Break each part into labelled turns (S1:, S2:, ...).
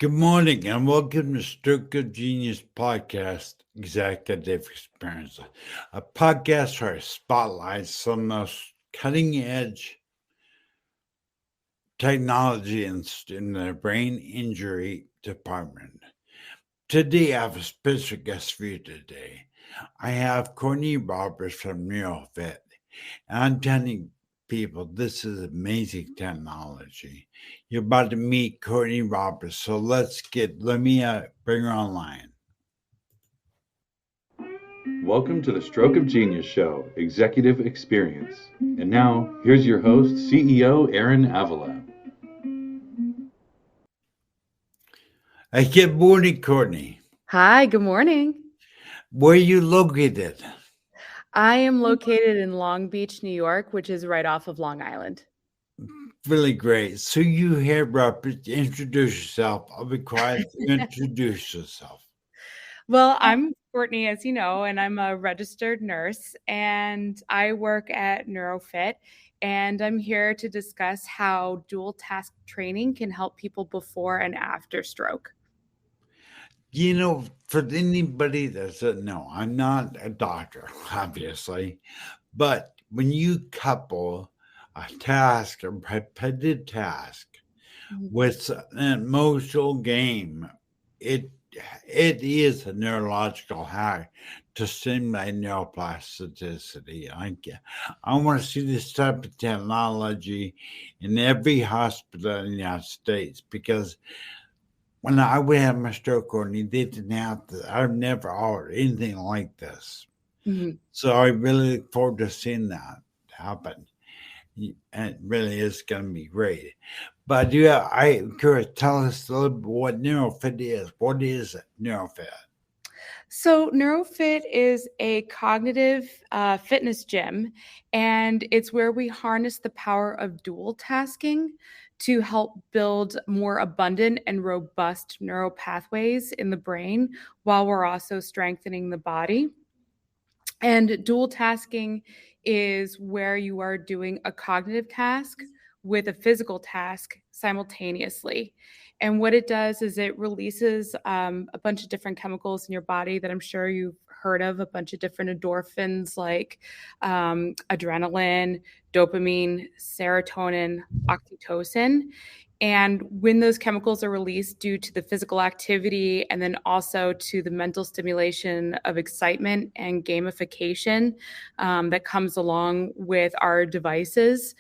S1: Good morning and welcome to Stroke of Genius Podcast Executive Experience, a podcast where I spotlight some of the most cutting edge technology in the brain injury department. Today, I have a special guest for you today. I have Courtney Roberts from NEURO-HACK, and I'm telling people this is amazing technology. You're about to meet Courtney Roberts, so let me bring her online.
S2: Welcome to the Stroke of Genius Show, Executive Experience. And now, here's your host, CEO Aaron Avila.
S1: Hey, good morning, Courtney.
S3: Hi, good morning.
S1: Where are you located?
S3: I am located in Long Beach, New York, which is right off of Long Island.
S1: Really great. So you here, Robert, introduce yourself. I'll be quiet. Introduce yourself.
S3: Well, I'm Courtney, as you know, and I'm a registered nurse, and I work at NEURO-HACK, and I'm here to discuss how dual task training can help people before and after stroke.
S1: You know, for anybody that doesn't know, I'm not a doctor, obviously, but when you couple a task, a repetitive task, with an emotional game, it is a neurological hack to stimulate neuroplasticity. I want to see this type of technology in every hospital in the United States because when I would have my stroke or they didn't have this, I've never ordered anything like this. So I really look forward to seeing that happen. And it really is going to be great. But yeah, I'm curious, tell us a little bit what NEURO-HACK is. What is NEURO-HACK?
S3: So NeuroFit is a cognitive fitness gym, and it's where we harness the power of dual tasking to help build more abundant and robust neural pathways in the brain while we're also strengthening the body. And dual tasking is where you are doing a cognitive task with a physical task simultaneously. And what it does is it releases a bunch of different chemicals in your body that I'm sure you've heard of, a bunch of different endorphins like adrenaline, dopamine, serotonin, oxytocin. And when those chemicals are released due to the physical activity and then also to the mental stimulation of excitement and gamification that comes along with our devices,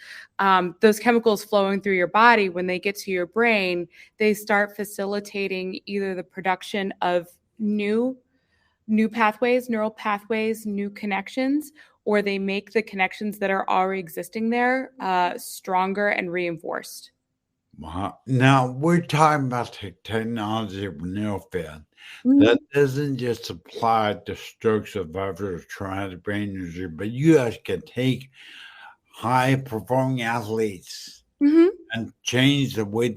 S3: those chemicals flowing through your body, when they get to your brain, they start facilitating either the production of new pathways, neural pathways, new connections, or they make the connections that are already existing there stronger and reinforced.
S1: Wow. Now, we're talking about technology of NEURO-HACK that doesn't just apply to stroke survivors or traumatic brain injury, but you guys can take high-performing athletes and change the way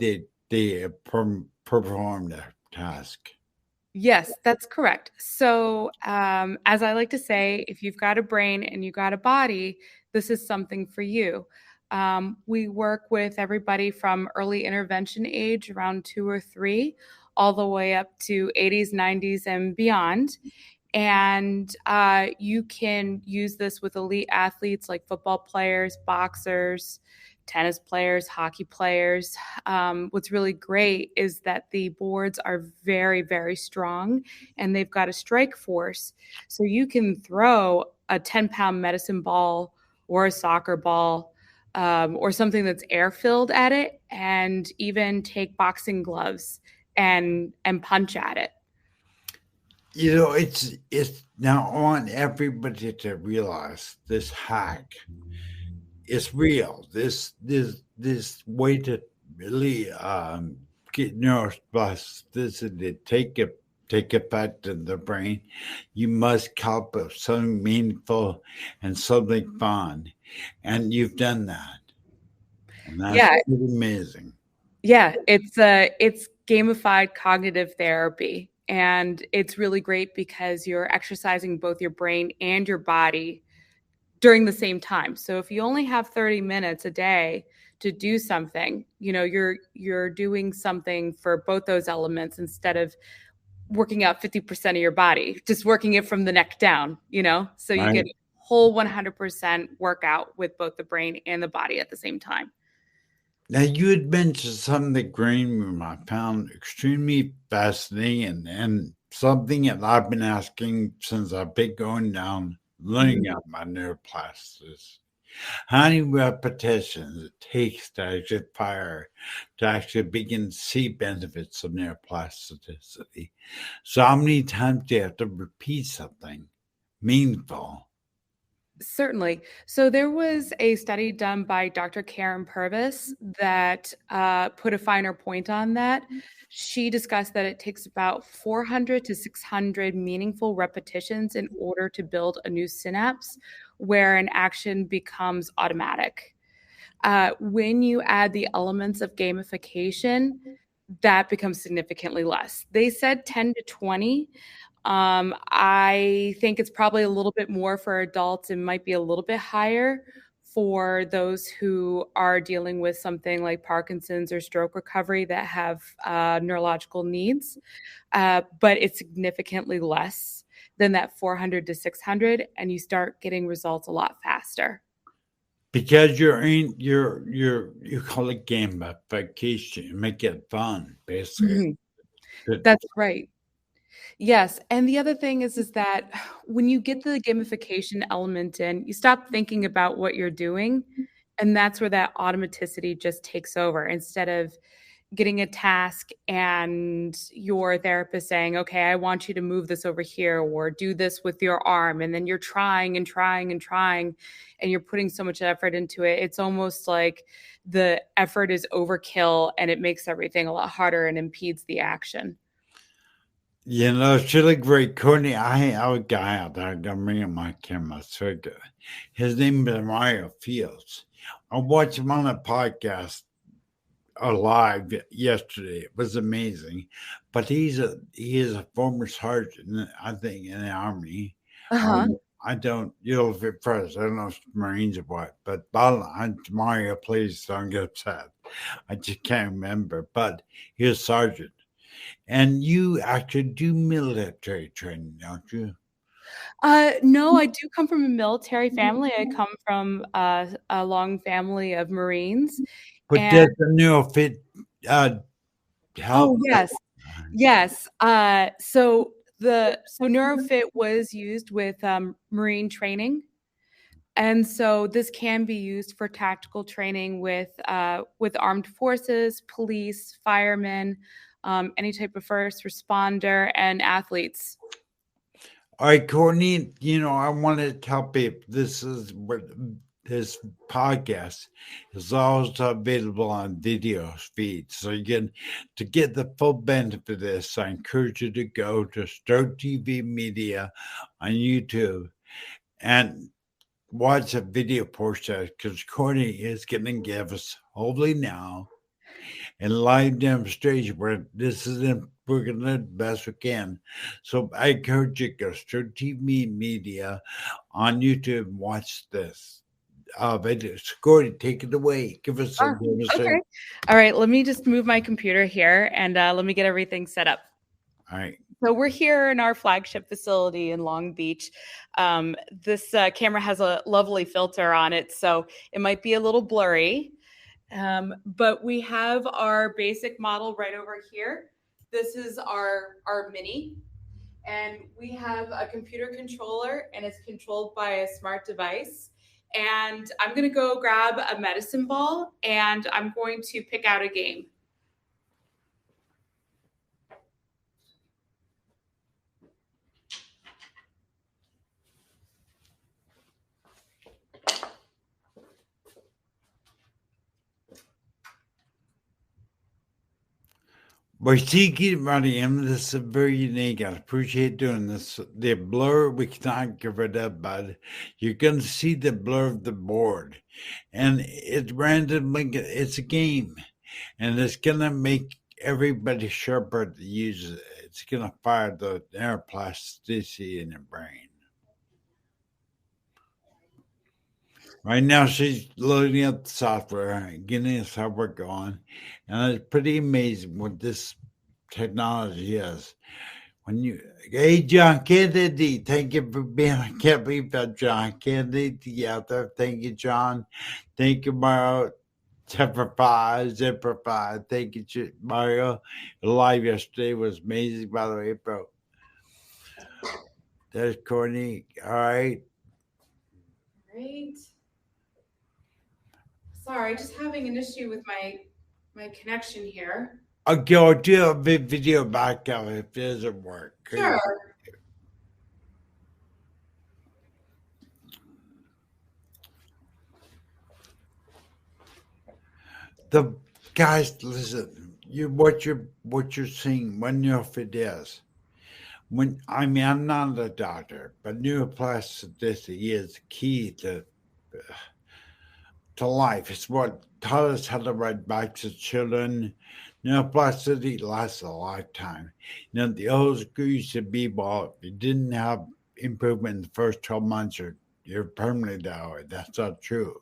S1: they perform their task.
S3: Yes, that's correct. So, as I like to say, if you've got a brain and you got a body, this is something for you. We work with everybody from early intervention age, around 2 or 3, all the way up to 80s, 90s, and beyond. And you can use this with elite athletes like football players, boxers, tennis players, hockey players. What's really great is that the boards are very, very strong and they've got a strike force. So you can throw a 10-pound medicine ball or a soccer ball or something that's air-filled at it, and even take boxing gloves and punch at it.
S1: You know, it's now I want everybody to realize this hack is real. This way to really get neuroplasticity take effect in the brain. You must come up with something meaningful and something fun, and you've done that, and that's pretty amazing.
S3: Yeah, it's gamified cognitive therapy, and it's really great because you're exercising both your brain and your body during the same time. So if you only have 30 minutes a day to do something, you're doing something for both those elements instead of working out 50% of your body, just working it from the neck down, so you
S1: right?
S3: get a whole 100% workout with both the brain and the body at the same time.
S1: Now, you had mentioned something the green room I found extremely fascinating and something that I've been asking since I've been going down, learning about my neuroplasticity. How many repetitions it takes to actually fire, to actually begin to see benefits of neuroplasticity. So how many times do you have to repeat something meaningful?
S3: Certainly. So there was a study done by Dr. Karen Purvis that put a finer point on that. She discussed that it takes about 400 to 600 meaningful repetitions in order to build a new synapse where an action becomes automatic. When you add the elements of gamification, that becomes significantly less. They said 10 to 20. I think it's probably a little bit more for adults and might be a little bit higher for those who are dealing with something like Parkinson's or stroke recovery that have neurological needs. But it's significantly less than that 400 to 600, and you start getting results a lot faster.
S1: Because you call it gamification, you make it fun, basically.
S3: Mhm. That's right. Yes, and the other thing is that when you get the gamification element in, you stop thinking about what you're doing, and that's where that automaticity just takes over instead of getting a task and your therapist saying, "Okay, I want you to move this over here or do this with your arm," and then you're trying and trying and trying, and you're putting so much effort into it. It's almost like the effort is overkill, and it makes everything a lot harder and impedes the action.
S1: It's really great. Courtney, I have a guy out there. I'm bringing my camera. So good. His name is Mario Fields. I watched him on a podcast live yesterday. It was amazing. But he is a former sergeant, I think, in the army.
S3: Uh-huh.
S1: I don't, fit first. I don't know if it's Marines or what, but Mario, please don't get upset. I just can't remember. But he was sergeant. And you actually do military training, don't you?
S3: No, I do come from a military family. I come from a long family of Marines.
S1: But
S3: And
S1: does the NEUROfit uh, help?
S3: oh, yes. Yes. So NeuroFit was used with Marine training. And so this can be used for tactical training with armed forces, police, firemen, any type of first responder, and athletes.
S1: All right, Courtney, I want to tell people this is what this podcast is also available on video feed. So to get the full benefit of this, I encourage you to go to Stroke TV Media on YouTube and watch a video portion because Courtney is going to give us, hopefully now, a live demonstration where we're going to do the best we can. So I encourage you to go to TV Media on YouTube and watch this video. So Courtney, take it away. Give us a
S3: Ah,
S1: demonstration.
S3: okay. All right. Let me just move my computer here and let me get everything set up.
S1: All right.
S3: So we're here in our flagship facility in Long Beach. This camera has a lovely filter on it, so it might be a little blurry. But we have our basic model right over here. This is our mini, and we have a computer controller, and it's controlled by a smart device. And I'm going to go grab a medicine ball, and I'm going to pick out a game.
S1: We're seeking running him. This is very unique. I appreciate doing this. The blur we cannot get rid of, but you're going to see the blur of the board. And it's randomly, it's a game. And it's going to make everybody sharper to use it. It's going to fire the neuroplasticity in the brain. Right now, she's loading up the software, getting the software going, and it's pretty amazing what this technology is. When you, hey, John Kennedy, thank you for being. I can't believe that John Kennedy out there. Thank you, John. Thank you, Mario. Zipper 5. Thank you, Mario. The live yesterday was amazing, by the way, bro. There's Courtney. All right.
S3: Great. Sorry, just having an issue with my connection here.
S1: Okay, I'll do a video back up if it doesn't work.
S3: Sure.
S1: The guys, listen. What you're seeing, what NEUROFit is. I'm not a doctor, but neuroplasticity is key to life. It's what taught us how to ride bikes as children. Neuroplasticity lasts a lifetime. The old school used to be, well, if you didn't have improvement in the first 12 months, you're permanently that way. That's not true.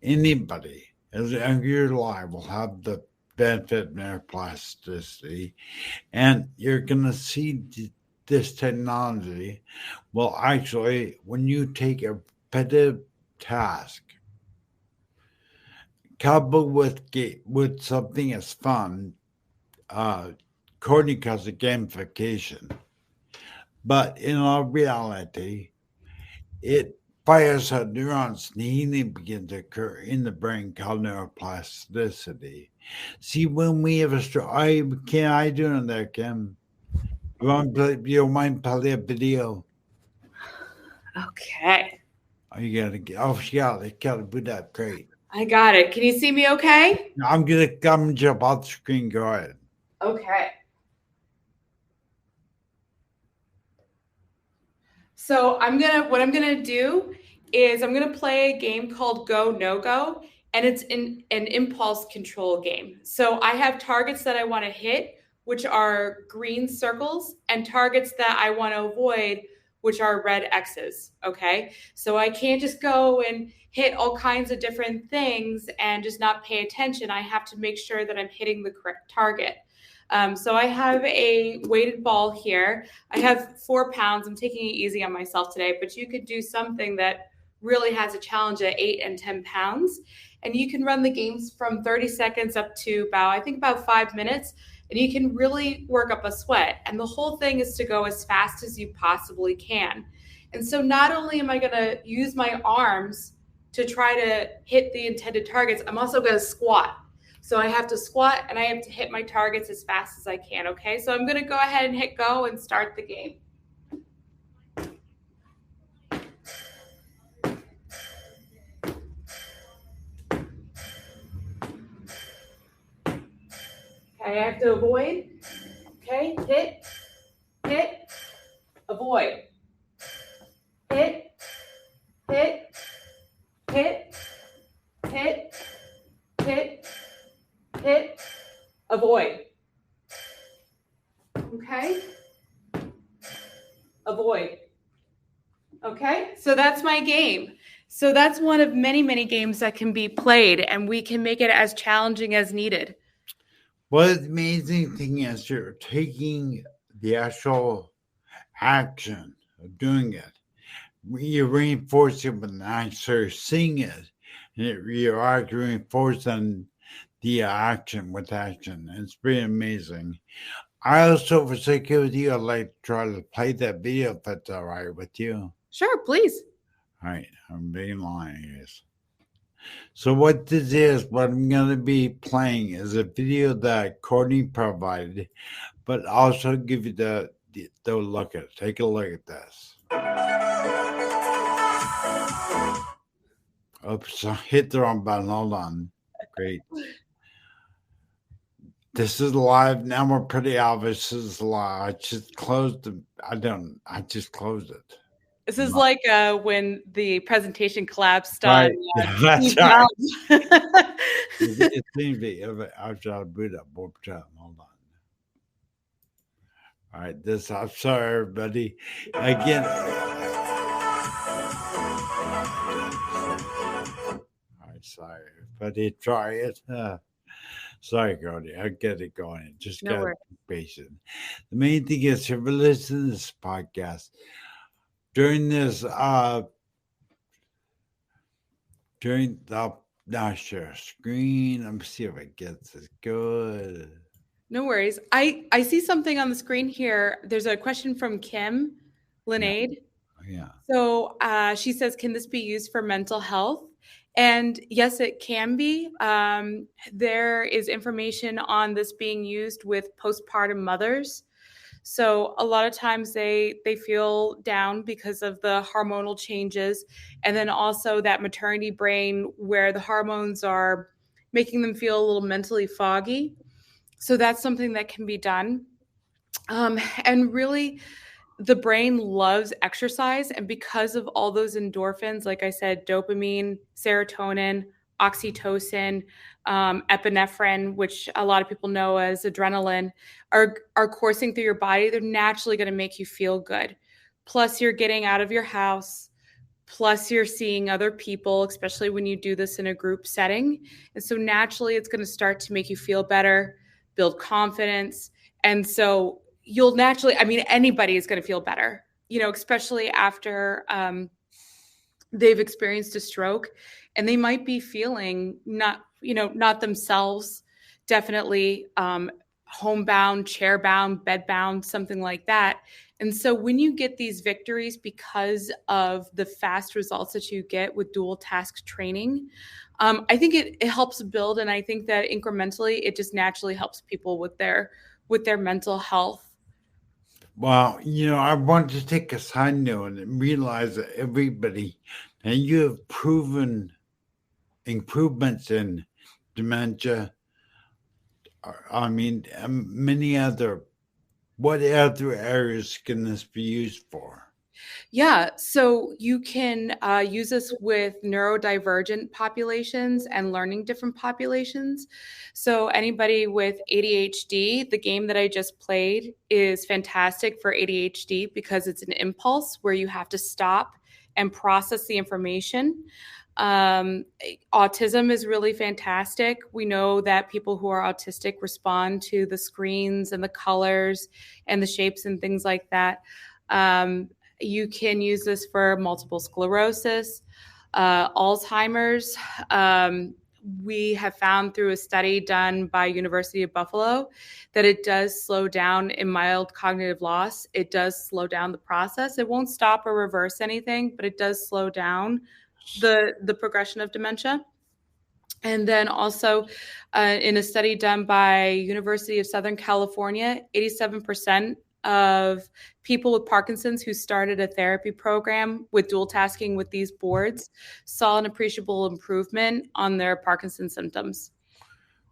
S1: Anybody as long as you're alive will have the benefit of neuroplasticity, and you're going to see this technology. Well, actually, when you take a repetitive task coupled with something that's fun, Courtney calls it gamification. But in all reality, it fires out neurons and healing begins to occur in the brain called neuroplasticity. See, when we have a stroke, can I do it there, Kim? You mind play a video?
S3: Okay.
S1: Oh, you gotta get. Oh, yeah, they gotta do that. Great.
S3: I got it. Can you see me okay?
S1: I'm gonna come jump off the screen. Go ahead.
S3: Okay. So what I'm gonna do is I'm gonna play a game called Go No Go, and it's an impulse control game. So I have targets that I want to hit, which are green circles, and targets that I want to avoid, which are red X's. Okay. So I can't just go and hit all kinds of different things and just not pay attention. I have to make sure that I'm hitting the correct target. So I have a weighted ball here. I have 4 pounds. I'm taking it easy on myself today, but you could do something that really has a challenge at 8 and 10 pounds. And you can run the games from 30 seconds up to about 5 minutes. And you can really work up a sweat. And the whole thing is to go as fast as you possibly can. And so not only am I going to use my arms to try to hit the intended targets, I'm also going to squat. So I have to squat and I have to hit my targets as fast as I can, okay? So I'm going to go ahead and hit go and start the game. Okay, I have to avoid. Okay, hit, avoid. Hit, hit, avoid. Okay? Avoid. Okay? So that's my game. So that's one of many, many games that can be played, and we can make it as challenging as needed.
S1: Well, the amazing thing is you're taking the actual action of doing it. You reinforce it with an actor seeing it. You're actually reinforcing the action with action. It's pretty amazing. I also, for security, I'd like to try to play that video if that's all right with you.
S3: Sure, please.
S1: All right, I'm being lying, guys. So what this is, what I'm going to be playing is a video that Courtney provided, but also give you the look at it. Take a look at this. Oops, I hit the wrong button. Hold on. Great. This is live. Now we're pretty obvious. This is live. I just closed it. I just closed it.
S3: This is like when the presentation collapsed
S1: Right.
S3: on
S1: That's right.
S3: it
S1: It seems to be. I've got to boot up more time. Hold on. All right. I'm sorry, everybody. Again. Everybody try it. Sorry, Courtney, I get it going. Just
S3: No
S1: got to
S3: worries.
S1: be patient. The main thing is if you listen to this podcast during this during the now share screen. Let me see if it gets as good.
S3: No worries. I see something on the screen here. There's a question from Kim
S1: Yeah,
S3: Linade.
S1: yeah.
S3: So she says, can this be used for mental health? And yes, it can be. There is information on this being used with postpartum mothers. So a lot of times they feel down because of the hormonal changes, and then also that maternity brain where the hormones are making them feel a little mentally foggy. So that's something that can be done. And really, the brain loves exercise. And because of all those endorphins, like I said, dopamine, serotonin, oxytocin, epinephrine, which a lot of people know as adrenaline, are coursing through your body, they're naturally going to make you feel good. Plus, you're getting out of your house. Plus, you're seeing other people, especially when you do this in a group setting. And so naturally, it's going to start to make you feel better, build confidence. And so you'll naturally, I mean, anybody is going to feel better, especially after they've experienced a stroke and they might be feeling not themselves, definitely homebound, chairbound, bedbound, something like that. And so when you get these victories because of the fast results that you get with dual task training, I think it helps build. And I think that incrementally, it just naturally helps people with their mental health.
S1: Well, I want to take a side note and realize that everybody, and you have proven improvements in dementia. I mean, many other. What other areas can this be used for?
S3: Yeah, so you can use this with neurodivergent populations and learning different populations. So anybody with ADHD, the game that I just played is fantastic for ADHD because it's an impulse where you have to stop and process the information. Autism is really fantastic. We know that people who are autistic respond to the screens and the colors and the shapes and things like that. You can use this for multiple sclerosis, Alzheimer's. We have found through a study done by University of Buffalo that it does slow down in mild cognitive loss. It does slow down the process. It won't stop or reverse anything, but it does slow down the progression of dementia. And then also in a study done by University of Southern California, 87% of people with Parkinson's who started a therapy program with dual tasking with these boards saw an appreciable improvement on their Parkinson's symptoms.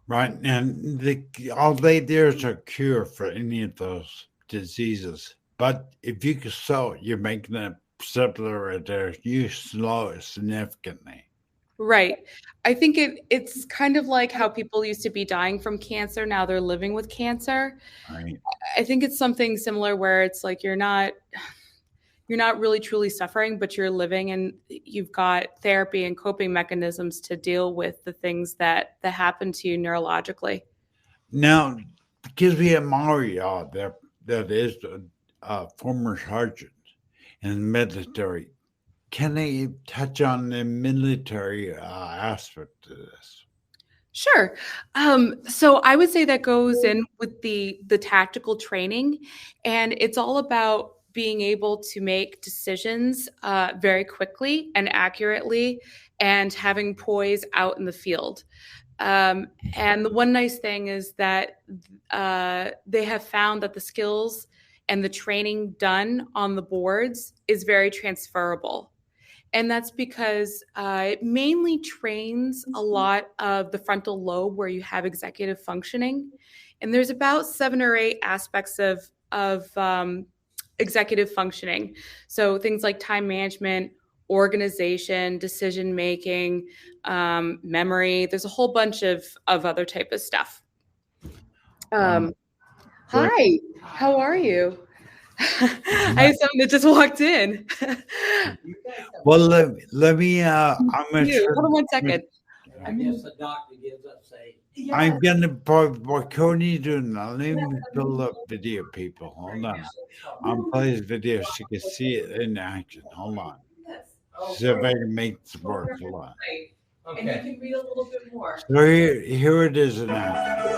S1: Right, and although there's a cure for any of those diseases, but if you can slow it, you're making it simpler. You slow it significantly.
S3: Right. I think it's kind of like how people used to be dying from cancer. Now they're living with cancer.
S1: Right.
S3: I think it's something similar where it's like you're not really truly suffering, but you're living and you've got therapy and coping mechanisms to deal with the things that happen to you neurologically.
S1: Now, because we have Mario there, that is a former sergeant in the military, can I touch on the military aspect of this?
S3: Sure. So I would say that goes in with the tactical training, and it's all about being able to make decisions very quickly and accurately, and having poise out in the field. And the one nice thing is that they have found that the skills and the training done on the boards is very transferable. And that's because it mainly trains a lot of the frontal lobe where you have executive functioning. And there's about 7 or 8 aspects of executive functioning. So things like time management, organization, decision making, memory. There's a whole bunch of other type of stuff. Hi, how are you? I have someone that just walked in.
S1: Well, let me. I'm going to
S3: Hold on one second.
S4: I guess the doctor gives us a.
S1: I'm gonna what Courtney doing now. Let me pull up video, people. Hold on. I'm playing this video so you can see it in action. Hold on. See if I can make this work. Hold on.
S4: Okay. And you can read a little bit more.
S1: So here it is in action.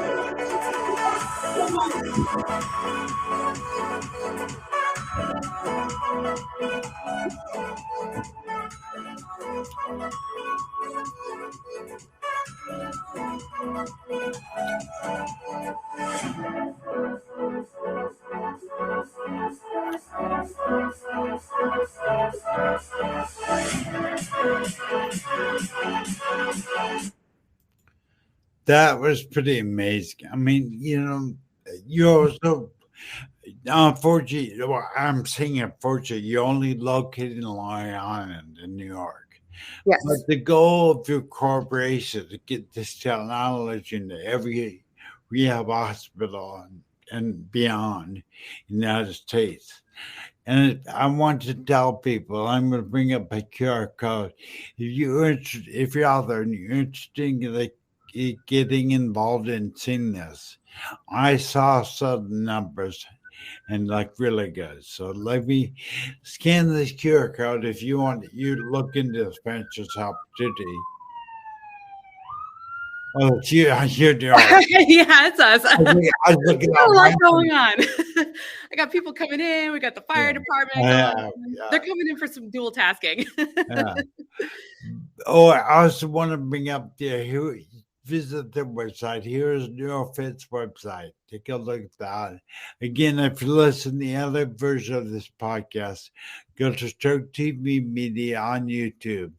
S1: That was pretty amazing. I mean, you also, unfortunately, well, I'm saying unfortunately, you're only located in Long Island in New York.
S3: Yes.
S1: But the goal of your corporation is to get this technology into every rehab hospital and beyond in the United States. And I want to tell people, I'm going to bring up a QR code. If you're out there and you're interested in getting involved in seeing this, I saw sudden numbers and really good. So let me scan this QR code if you want you to look into this ventures opportunity. Oh, you're doing
S3: Yeah, it's us.
S1: I was looking
S3: There's a lot going on. I got people coming in. We got the fire department. They're coming in for some dual tasking.
S1: Oh, I also want to bring up here. Visit their website. Here's NeuroFit's website. Take a look at that. Again, if you listen to the other version of this podcast, go to Stroke TV Media on YouTube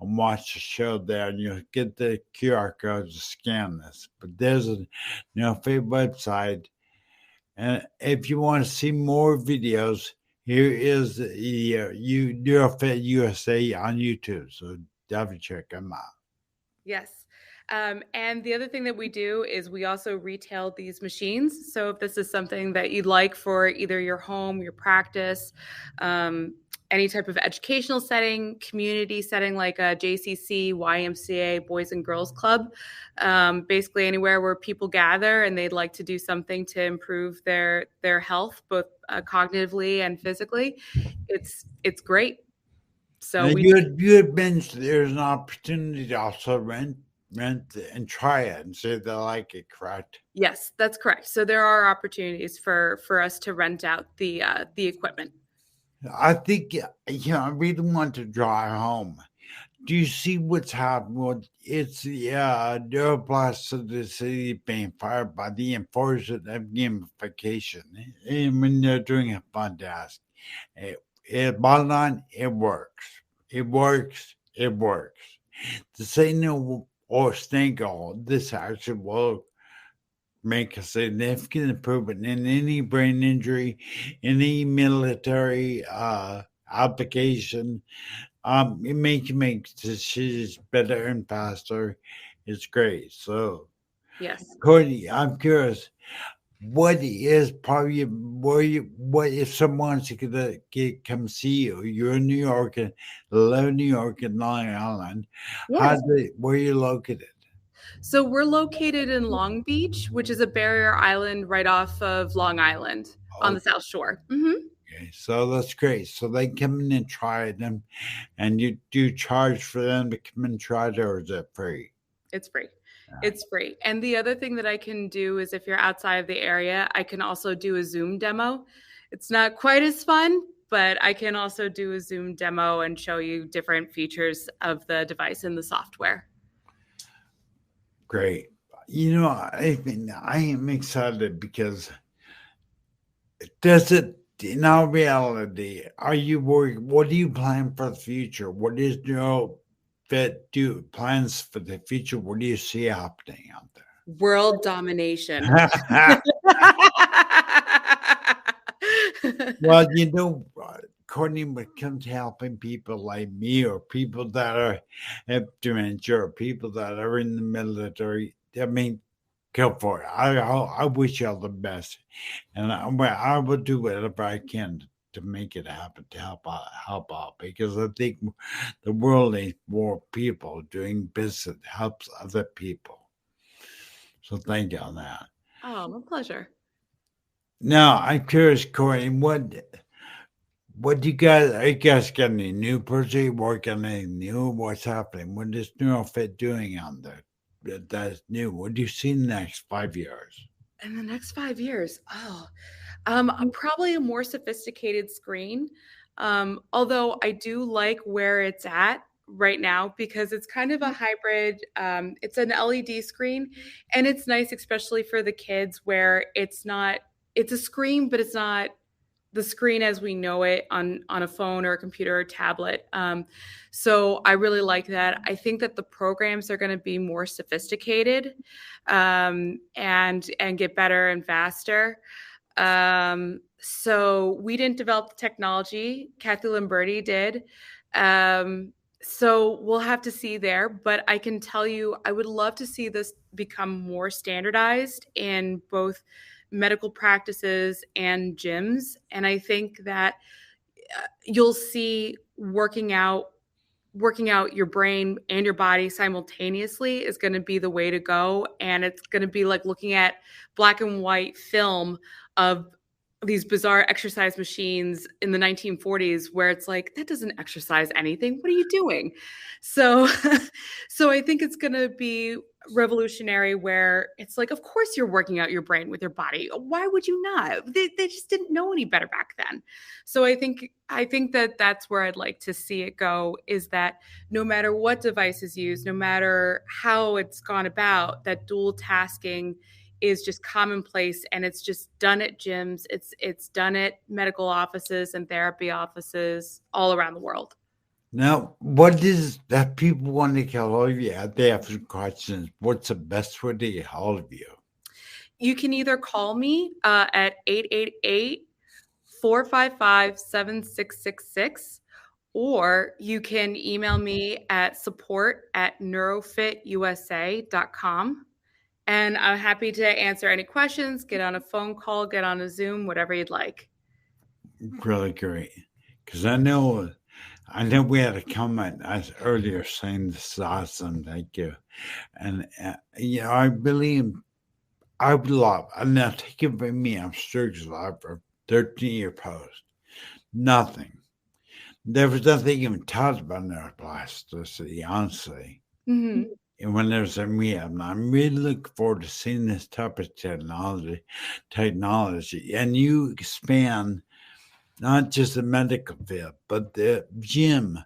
S1: and watch the show there, and you'll get the QR code to scan this. But there's a NeuroFit website, and if you want to see more videos, here is the NeuroFit USA on YouTube. So definitely check them out.
S3: Yes. And the other thing that we do is we also retail these machines. So if this is something that you'd like for either your home, your practice, any type of educational setting, community setting like a JCC, YMCA, Boys and Girls Club, basically anywhere where people gather and they'd like to do something to improve their health, both cognitively and physically, it's great. So
S1: you had mentioned there's an opportunity to also rent and try it and say they like it, correct?
S3: Yes, that's correct. So there are opportunities for us to rent out the equipment.
S1: I think I really want to drive home. Do you see what's happening? Well, it's the neuroplasticity being fired by the enforcement of gamification, and when they're doing a fun task. Bottom line, it works. It works. It works. To say no or think this action will make a significant improvement in any brain injury, any military application. It makes you make decisions better and faster. It's great. So,
S3: yes,
S1: Courtney, I'm curious. What is probably what if someone's gonna come see you? You're in New York and live in New York and Long Island.
S3: yes.
S1: Where are you located?
S3: So we're located in Long Beach, which is a barrier island right off of Long Island on the South Shore. Mm-hmm.
S1: Okay, so that's great. So they come in and try them, and you do charge for them to come and try it, or is it free?
S3: It's free. It's free. And the other thing that I can do is if you're outside of the area, I can also do a Zoom demo. It's not quite as fun, but I can also do a Zoom demo and show you different features of the device and the software.
S1: Great. I am excited because in our reality, are you worried? What do you plan for the future? What is NeuroFit plans for the future? What do you see happening out there?
S3: World domination.
S1: Well, Courtney, when it comes to helping people like me or people that have dementia or people that are in the military, I mean, go for it. I wish you all the best. And I will do whatever I can to make it happen, to help out, because I think the world needs more people doing business that helps other people. So thank you on that.
S3: Oh, my pleasure.
S1: Now I'm curious, Courtney, what do you guys? Are you guys got any new project working on anything new? What's happening? What is NeuroFit doing on there? That's new. What do you see in the next 5 years?
S3: In the next 5 years, probably a more sophisticated screen. Although I do like where it's at right now because it's kind of a hybrid. It's an LED screen, and it's nice, especially for the kids, where it's not. It's a screen, but it's not the screen as we know it on a phone or a computer or tablet. So I really like that. I think that the programs are going to be more sophisticated and get better and faster. So we didn't develop the technology. Kathy Lamberti did. So we'll have to see there. But I can tell you, I would love to see this become more standardized in both medical practices and gyms. And I think that you'll see working out your brain and your body simultaneously is going to be the way to go. And it's going to be like looking at black and white film of these bizarre exercise machines in the 1940s where it's like, that doesn't exercise anything. What are you doing? So, so I think it's going to be revolutionary where it's like, of course you're working out your brain with your body. Why would you not? They just didn't know any better back then. So I think that that's where I'd like to see it go, is that no matter what device is used, no matter how it's gone about, that dual tasking is just commonplace, and it's just done at gyms. It's done at medical offices and therapy offices all around the world.
S1: Now, what is that people want to get hold of you? They have some questions. What's the best way to get hold of you?
S3: You can either call me at 888-455-7666, or you can email me at support@neurofitusa.com. And I'm happy to answer any questions, get on a phone call, get on a Zoom, whatever you'd like.
S1: Really great. Because I know we had a comment as earlier saying this is awesome. Thank you. And, I believe I would love, and now take it from me, I'm Sturgis Live for 13-year post. Nothing. There was nothing even taught about neuroplasticity, honestly.
S3: Mm-hmm.
S1: And when there's a rehab, I'm really looking forward to seeing this type of technology, and you expand not just the medical field, but the gym.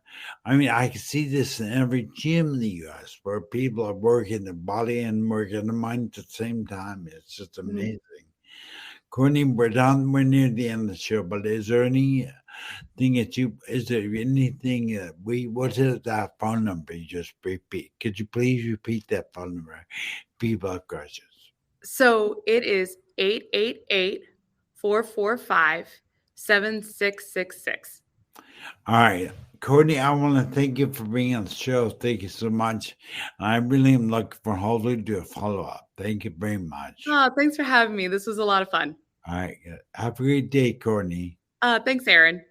S1: I mean, I can see this in every gym in the U.S. where people are working their body and working their mind at the same time. It's just amazing. Courtney, we're near the end of the show, but is there anything what is that phone number you just repeat? Could you please repeat that phone number? People have questions.
S3: So it is 888-445-7666.
S1: All right. Courtney, I want to thank you for being on the show. Thank you so much. I really am looking for Holly to do a follow-up. Thank you very much.
S3: Oh, thanks for having me. This was a lot of fun.
S1: All right. Have a great day, Courtney.
S3: Thanks, Aaron.